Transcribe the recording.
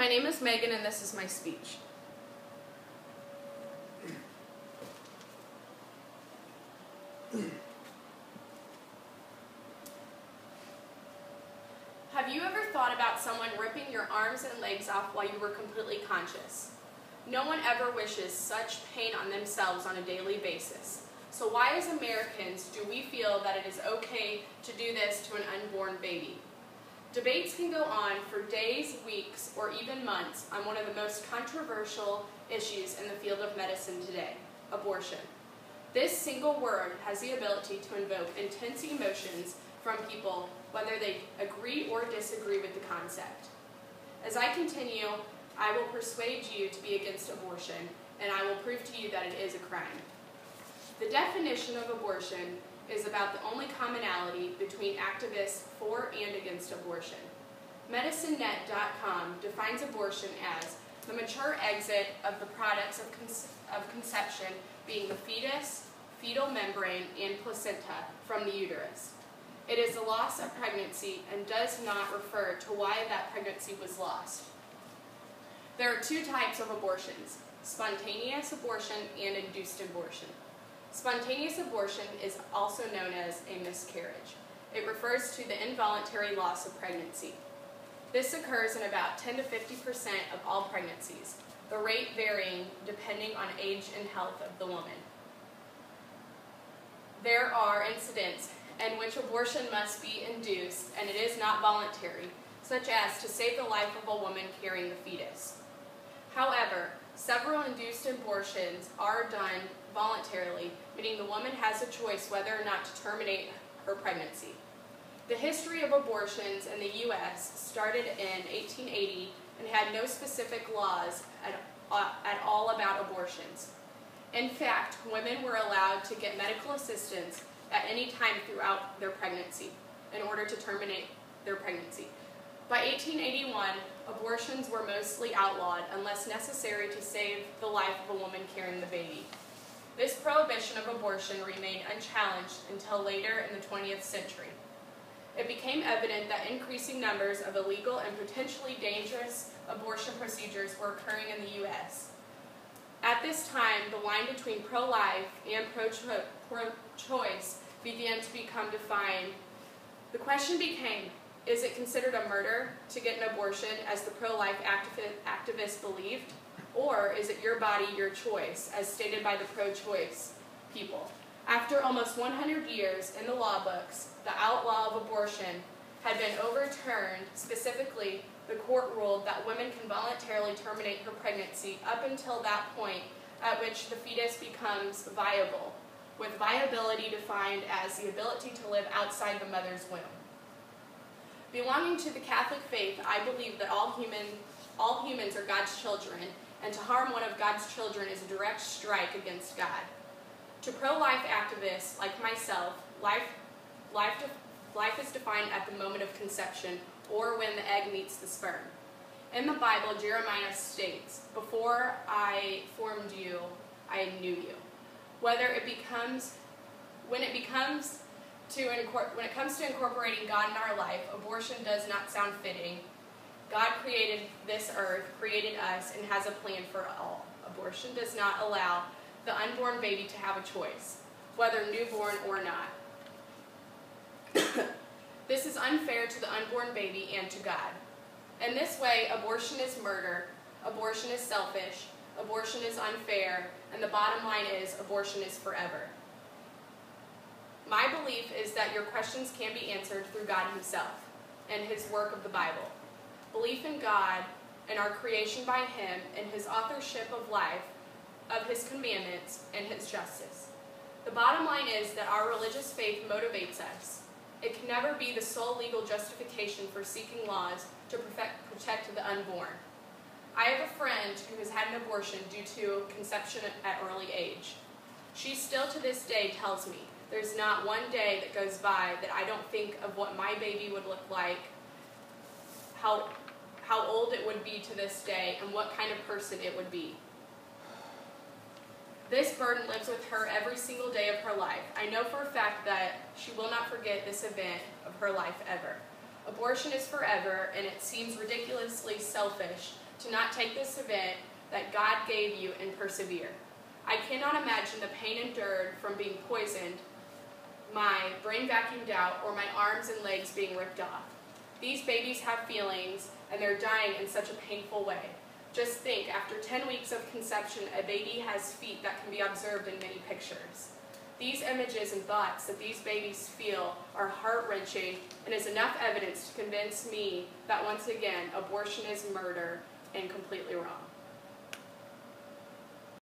My name is Megan, and this is my speech. Have you ever thought about someone ripping your arms and legs off while you were completely conscious? No one ever wishes such pain on themselves on a daily basis. So why as Americans do we feel that it is okay to do this to an unborn baby? Debates can go on for days, weeks, or even months on one of the most controversial issues in the field of medicine today, abortion. This single word has the ability to invoke intense emotions from people, whether they agree or disagree with the concept. As I continue, I will persuade you to be against abortion, and I will prove to you that it is a crime. The definition of abortion is about the only commonality between activists for and against abortion. MedicineNet.com defines abortion as the mature exit of the products of conception being the fetus, fetal membrane, and placenta from the uterus. It is the loss of pregnancy and does not refer to why that pregnancy was lost. There are two types of abortions: spontaneous abortion and induced abortion. Spontaneous abortion is also known as a miscarriage. It refers to the involuntary loss of pregnancy. This occurs in about 10 to 50% of all pregnancies, the rate varying depending on age and health of the woman. There are incidents in which abortion must be induced and it is not voluntary, such as to save the life of a woman carrying the fetus. However, several induced abortions are done voluntarily, meaning the woman has a choice whether or not to terminate her pregnancy. The history of abortions in the U.S. started in 1880 and had no specific laws at all about abortions. In fact, women were allowed to get medical assistance at any time throughout their pregnancy in order to terminate their pregnancy. By 1881, abortions were mostly outlawed unless necessary to save the life of a woman carrying the baby. This prohibition of abortion remained unchallenged until later in the 20th century. It became evident that increasing numbers of illegal and potentially dangerous abortion procedures were occurring in the U.S. At this time, the line between pro-life and pro-choice began to become defined. The question became, is it considered a murder to get an abortion as the pro-life activists believed? Or is it your body, your choice, as stated by the pro-choice people? After almost 100 years in the law books, the outlaw of abortion had been overturned. Specifically, the court ruled that women can voluntarily terminate her pregnancy up until that point at which the fetus becomes viable, with viability defined as the ability to live outside the mother's womb. Belonging to the Catholic faith, I believe that all humans are God's children, and to harm one of God's children is a direct strike against God. To pro-life activists like myself, life is defined at the moment of conception, or when the egg meets the sperm. In the Bible, Jeremiah states, "Before I formed you, I knew you." When it comes to incorporating God in our life, abortion does not sound fitting. God created this earth, created us, and has a plan for all. Abortion does not allow the unborn baby to have a choice, whether newborn or not. This is unfair to the unborn baby and to God. In this way, abortion is murder, abortion is selfish, abortion is unfair, and the bottom line is abortion is forever. My belief is that your questions can be answered through God Himself and His work of the Bible. Belief in God and our creation by Him and His authorship of life, of His commandments, and His justice. The bottom line is that our religious faith motivates us. It can never be the sole legal justification for seeking laws to protect the unborn. I have a friend who has had an abortion due to conception at early age. She still to this day tells me, there's not one day that goes by that I don't think of what my baby would look like, how old it would be to this day, and what kind of person it would be. This burden lives with her every single day of her life. I know for a fact that she will not forget this event of her life ever. Abortion is forever, and it seems ridiculously selfish to not take this event that God gave you and persevere. I cannot imagine the pain endured from being poisoned, my brain vacuumed out, or my arms and legs being ripped off. These babies have feelings, and they're dying in such a painful way. Just think, after 10 weeks of conception, a baby has feet that can be observed in many pictures. These images and thoughts that these babies feel are heart-wrenching and is enough evidence to convince me that once again, abortion is murder and completely wrong.